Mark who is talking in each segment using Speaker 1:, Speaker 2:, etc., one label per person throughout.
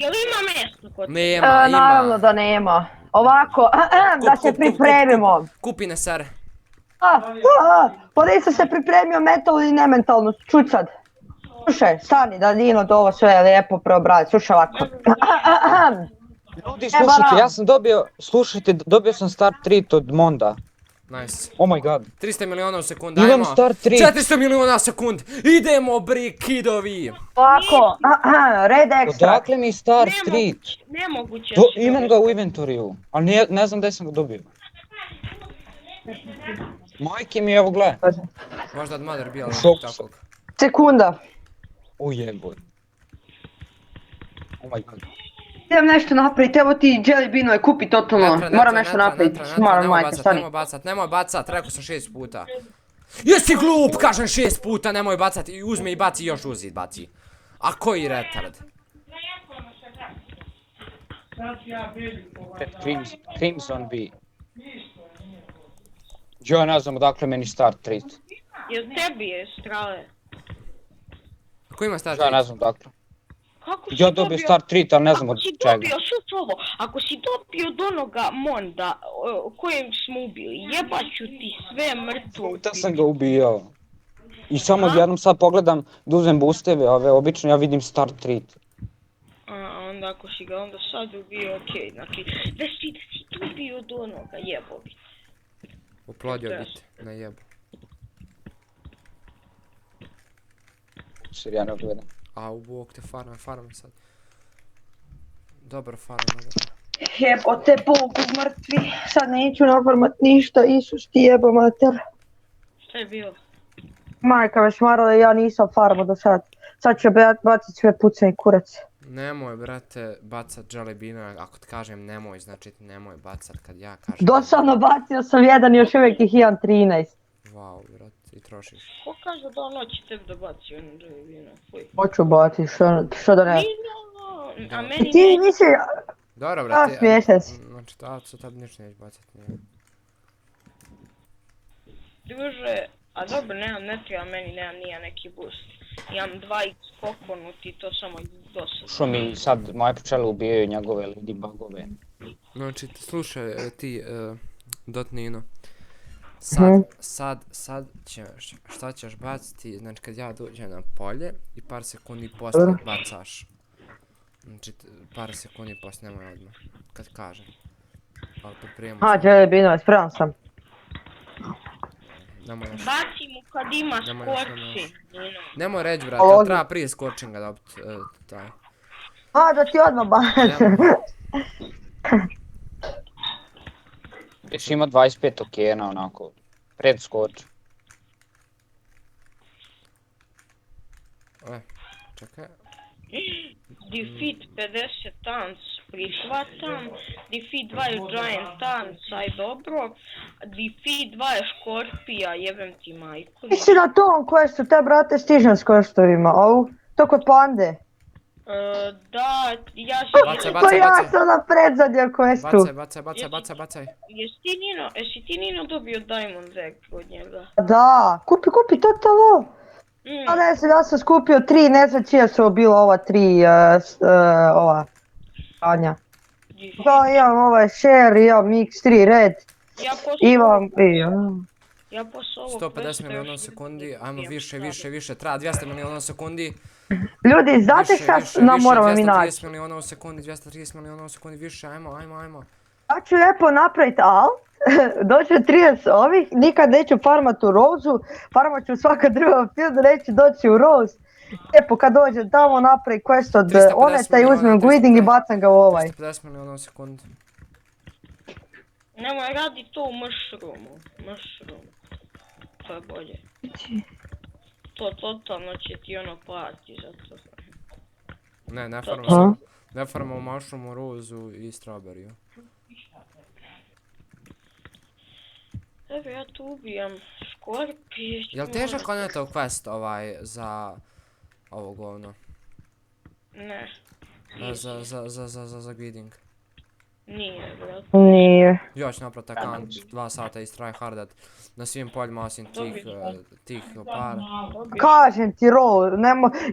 Speaker 1: Jel ima meso kod tebe?
Speaker 2: Nema,
Speaker 3: Naravno
Speaker 2: ima.
Speaker 3: da nema. Ovako, da se pripremimo.
Speaker 2: Kupi ne sare.
Speaker 3: Pa nisam se pripremio mentalno i nementalno, čuj sad. Slušaj, stani da Dino to ovo sve lijepo preobrati, slušaj ovako.
Speaker 4: Ljudi, slušajte, ja sam dobio sam start treat od Monda.
Speaker 2: Nice.
Speaker 4: Oh my god.
Speaker 2: 300 miliona u sekundu,
Speaker 4: Imam
Speaker 2: ajmo.
Speaker 4: start treat.
Speaker 2: 400 miliona sekund. Idemo bre, kidovi.
Speaker 3: Ovako, red extract.
Speaker 4: Odakle mi start treat?
Speaker 1: Nemoguće
Speaker 4: Imam ga u inventoriju, ali ne znam gdje sam ga dobio. Majke mi, evo gle.
Speaker 2: Možda od Mother bio, ali
Speaker 4: Šok sam.
Speaker 2: takvog.
Speaker 3: Sekunda.
Speaker 4: O jeboj. Oh my god.
Speaker 3: Idem nešto napraviti, evo ti jelly beanove, kupi totalno. Moram nešto napraviti. Moram, majke, stani.
Speaker 2: Nemoj bacat, rekao sam 6 puta. Jesi glup, kažem 6 puta, nemoj bacat, i uzmi i baci, još uzi baci. A koji retard?
Speaker 4: Crimson B. Ja ne znam odakle meni start treat.
Speaker 1: Jel tebi je strale?
Speaker 2: Ko ima start?
Speaker 4: Ja ne znam odakle.
Speaker 1: Kako si
Speaker 4: Ja dobio start treat, ali ne znam od
Speaker 1: Ako si
Speaker 4: čega.
Speaker 1: dobio, slušaj ovo, ako si dobio od onoga Monda kojem smo ubili, jebaću ti sve mrtvo.
Speaker 4: Da sam ga ubijao. I samo odjednom sad pogledam da uzmem boosteve, ove obično ja vidim start treat.
Speaker 1: A onda ako si ga onda sad ubio, okej, znači, da si dobio od onoga, jebovi.
Speaker 2: Uplodio biti, na jebu.
Speaker 4: Jer ja ne gledam.
Speaker 2: A u bok te farme sad. Dobro farme.
Speaker 3: Jebote Bogu mrtvi, sad neću nafarmat ništa, Isus ti jebo mater.
Speaker 1: Šta je bilo?
Speaker 3: Majka me šmarala, ja nisam farmo do sad. Sad ću bacit sve pucani kurac.
Speaker 2: Nemoj brate bacat jelly beanove, ako ti kažem nemoj, znači nemoj bacat kad ja kažem.
Speaker 3: Dosadno bacio sam jedan i još uvijek ih imam 13.
Speaker 2: Wow brate, i trošiš.
Speaker 1: Ko kaže da on hoće tebi da baci ono drevino, fuj.
Speaker 3: Hoću bacit, što da ne.
Speaker 1: Nino, a meni
Speaker 3: Ti
Speaker 1: ne.
Speaker 3: nisi,
Speaker 2: Dobro brate,
Speaker 3: smiješan si.
Speaker 2: znači to tad ništa neće bacat. Nije.
Speaker 1: Druže, a dobro, ne treba meni, nemam nija neki boost. Imam 2x pokonuti, to samo dosadno.
Speaker 4: Što mi sad moje pčele ubijaju njegove ladybugove.
Speaker 2: Znači slušaj ti Dotnino. Sad ćeš, šta ćeš baciti, znači kad ja dođem na polje i par sekundi poslije bacaš. Znači par sekundi poslije, nemoj odmah, kad kažem. Ali pripremam se.
Speaker 3: jelly beanove, spreman sam.
Speaker 2: Nemoj još.
Speaker 1: Baci mu kad ima
Speaker 2: Nemoj još,
Speaker 1: skorci, Nino.
Speaker 2: Nemoj reći brate, ali treba prije skorčinga dobit taj.
Speaker 3: Da ti odmah bacim.
Speaker 4: Još ima 25 okena onako, pred skoč.
Speaker 2: Čekaj.
Speaker 1: Defeat 50 tons prihvatam, defeat 2 giant tons, aj dobro, defeat 2 škorpija, jebem ti majku.
Speaker 3: Ti si na tom questu, te brate stižem s questovima, ovu, to kod pande.
Speaker 1: Da, ja sam...
Speaker 3: Pa ja sam na predzadnjem questu.
Speaker 2: Bacaj.
Speaker 1: Jesi ti Nino dobio Diamond Egg od njega?
Speaker 3: Da, kupi totalno. A ne znam, ja sam skupio 3, ne znam čija su bilo ova 3, ova Anja. Da, imam ovaj share, imam x3 red, imam
Speaker 1: Ja posle ovog
Speaker 2: 150 miliona sekundi, ajmo više, treba 200 miliona sekundi.
Speaker 3: Ljudi, znate šta nam moramo mi naći?
Speaker 2: 230 miliona u sekundi, 230 miliona u sekundi, više, ajmo.
Speaker 3: Ja ću lijepo napravit alt, doću 30 ovih, nikad neću farmat u Rose-u, farmat ću svaka druga fieldu, neću doći u Rose. Lijepo kad dođem tamo napravi quest od Oneta i uzmem Guiding i bacam ga u ovaj.
Speaker 2: 350 miliona u sekundi.
Speaker 1: Nemoj radi to u mushroomu. To je bolje. To totalno će ti ono plati za to.
Speaker 2: Ne farmamo mushroomu, rozu i strawberryu.
Speaker 1: Evo ja tu ubijam škorpije.
Speaker 2: Jel težak Onetov quest ovaj za ovo govno?
Speaker 1: Ne.
Speaker 2: Za Guiding.
Speaker 1: Nije, brat.
Speaker 3: Nije.
Speaker 2: Ja ću napraviti account 2 sata i tryhardat na svim poljima osim tih para.
Speaker 3: Kažem ti Rose,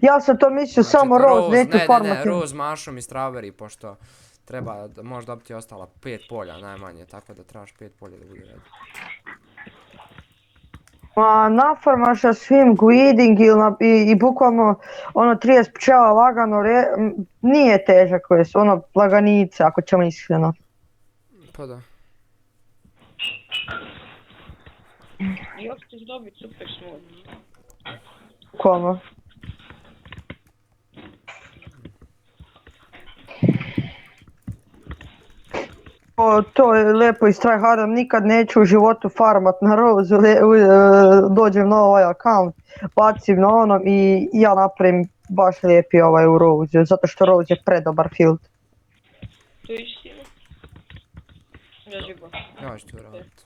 Speaker 3: ja sam to mislio samo Rose, neću farmati.
Speaker 2: Rose, mushroom i strawberry, pošto treba, možda dobiti ostala 5 polja najmanje, tako da trebaš 5 polja da bude red.
Speaker 3: Ma nafarmaš sa svim guiding i bukvalno ono 30 pčela lagano, nije težak quest, ono laganice ako ćemo iskreno.
Speaker 2: Pa da.
Speaker 1: Još ćeš dobiti super smooth.
Speaker 3: Bukvalno. To je lijepo iz tryhardam, nikad neću u životu farmat na Rose, dođem na ovaj account, bacim na onom i ja napravim baš lijepi ovaj u Rose, zato što Rose je predobar field.
Speaker 1: To je istina. Gažiba.
Speaker 2: Ja ću ti uraditi.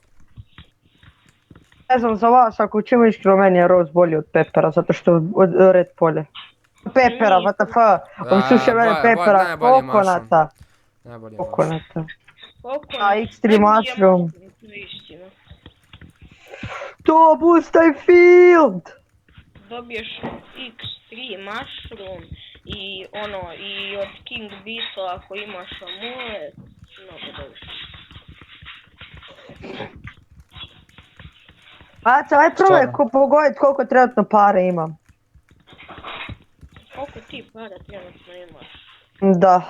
Speaker 3: Ne znam za vas, ako ćemo iskreno, meni je Rose bolji od Pepera, zato što od red polje. Pepera, WTF, suše mene Pepera, kokonata.
Speaker 2: Najbolji
Speaker 3: Kokonata.
Speaker 1: Koliko?
Speaker 3: A, Extreme Mushroom.
Speaker 1: To je istina.
Speaker 3: To boostaj field!
Speaker 1: Dobiješ X3 mushroom i ono, i od King Beastle ako imaš amulet, mnogo dobro.
Speaker 3: Aca, aj probaj pogodit koliko trenutno pare imam.
Speaker 1: Koliko ti para trenutno imaš?
Speaker 3: Da.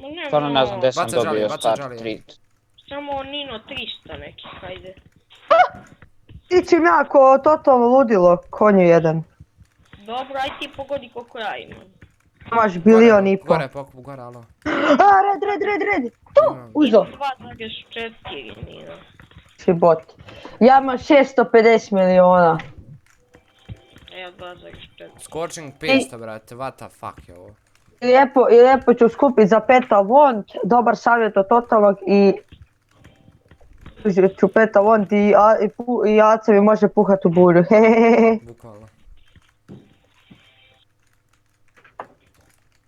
Speaker 1: Ma ne,
Speaker 4: Stvarno ne znam gdje sam
Speaker 2: Baca
Speaker 4: dobio
Speaker 2: žalije,
Speaker 4: start
Speaker 2: baca
Speaker 4: treat.
Speaker 1: samo Nino 300 nekih, hajde.
Speaker 3: Tičim ja ko totalno ludilo, konju jedan.
Speaker 1: Dobro, aj ti pogodi koliko ja imam.
Speaker 3: Imaš bilion i po.
Speaker 2: Gore, alo.
Speaker 3: A, red! Uzo.
Speaker 1: Imam 2,4 Nino.
Speaker 3: Si bot. Ja imam 650 miliona.
Speaker 1: A ja 2,4.
Speaker 2: Scorching 500, brate, what the fuck je ovo?
Speaker 3: I lijepo ću skupit za peta wand, dobar savjet od totalnog i... ću peta wand i Aca mi može puhat u bulju, hehehehe.
Speaker 2: Bukvalno.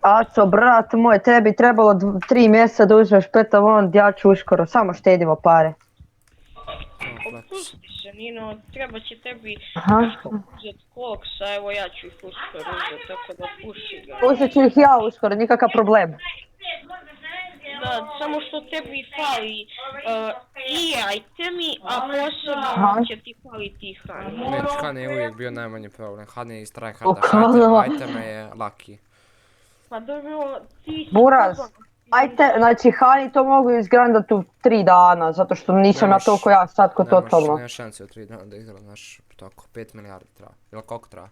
Speaker 3: Aco, brat moj, tebi trebalo 3 mjeseca da uzmeš peta wand, ja ću uskoro, samo štedimo pare.
Speaker 1: Opusti se Nino, treba će tebi
Speaker 3: Aha.
Speaker 1: uzet koksa, evo ja ću ih uskoro uzet, tako da puši ga.
Speaker 3: Uzet ću ih ja uskoro, nikakav problem.
Speaker 1: Da, samo što tebi fali i itemi, a posebno
Speaker 3: Aha.
Speaker 1: će ti faliti i hrana.
Speaker 2: Meni Hane je uvijek bio najmanji problem. Hane iz tryharda
Speaker 3: Bukvalno.
Speaker 2: iteme je lucky.
Speaker 1: Pa dobro, ti si...
Speaker 3: Buraz, ajte, znači Hani to mogu izgrandat u 3 dana, zato što nisam na
Speaker 2: Nemaš-
Speaker 3: toliko ja sad ko totalno.
Speaker 2: Nemaš šanse u 3 dana da izgledaš toko, 5 milijardi treba. Ili koliko treba?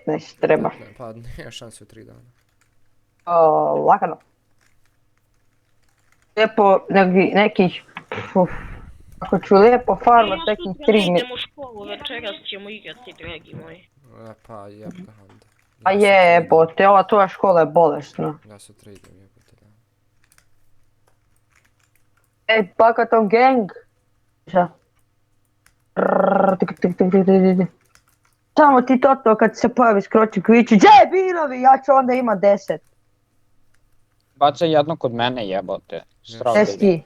Speaker 3: 15 treba.
Speaker 2: Pa nemaš šanse u 3 dana.
Speaker 3: Lagano. Lijepo, nekih, ako ću lijepo farmat
Speaker 1: Ja
Speaker 3: nekih
Speaker 1: sutra
Speaker 3: 3
Speaker 1: ne idem u školu, večeras ćemo igrati, dragi moji.
Speaker 2: Pa jebka Handa.
Speaker 3: A jebote, ova tvoja škola je bolesna.
Speaker 2: Ja sutra idem jebote, da.
Speaker 3: Ej, Bakaton gang! Samo ti toto kad se pojavi skroči kviči, gdje je binovi, ja ću onda imat 10.
Speaker 4: Bacaj jedno kod mene jebote.
Speaker 3: Gdje
Speaker 4: Strawberry.
Speaker 3: ti?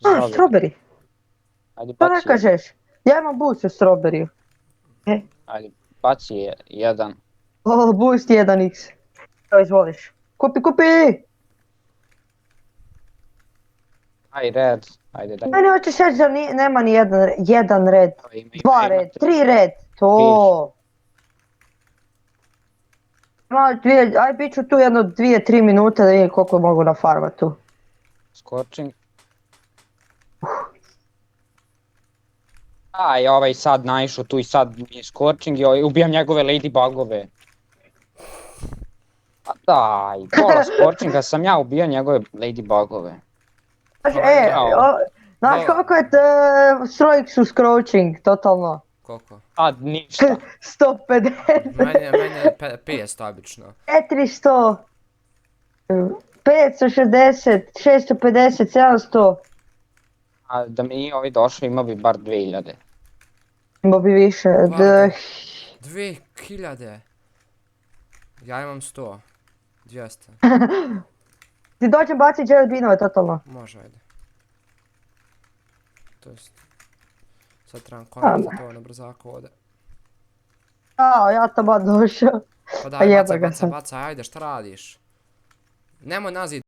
Speaker 3: A, strawberry.
Speaker 4: Ajde
Speaker 3: To ne
Speaker 4: baci,
Speaker 3: kažeš. Ja imam boost u strawberryu.
Speaker 4: ajde baci jedan.
Speaker 3: O, boost 1x. To izvoliš. Kupi!
Speaker 4: Aj red, ajde daj.
Speaker 3: Meni hoćeš reći da nema ni jedan red.
Speaker 4: Ima,
Speaker 3: 2 red, 3 red. To. Aj bit ću tu jedno 2-3 minute da vidim koliko mogu na farmatu.
Speaker 4: Scorching. Aj, ovaj sad naišao tu i sad mi je Scorching i ubijam njegove ladybugove. A daj, pola Scorchinga sam ja ubijao njegove ladybugove.
Speaker 3: Znaš koliko je strojk su scrouching, totalno?
Speaker 2: Koliko?
Speaker 4: Sad ništa.
Speaker 3: 150,
Speaker 2: Meni je 500 obično.
Speaker 3: 400, 560, 650, 700.
Speaker 4: A da mi ovi došli imao bi bar 2000.
Speaker 3: Imao bi više.
Speaker 2: 2000. Ja imam 100. 200.
Speaker 3: Ti dođem bacit jelly totalno.
Speaker 2: Može, ajde. To jest... Sad trebam konekti to na brzako ovdje.
Speaker 3: Ja tam ba došao.
Speaker 2: Pa
Speaker 3: Pa
Speaker 2: daj,
Speaker 3: jeba
Speaker 2: bacaj,
Speaker 3: ga
Speaker 2: bacaj,
Speaker 3: sad.
Speaker 2: bacaj, ajde, šta radiš? Nemoj nazid.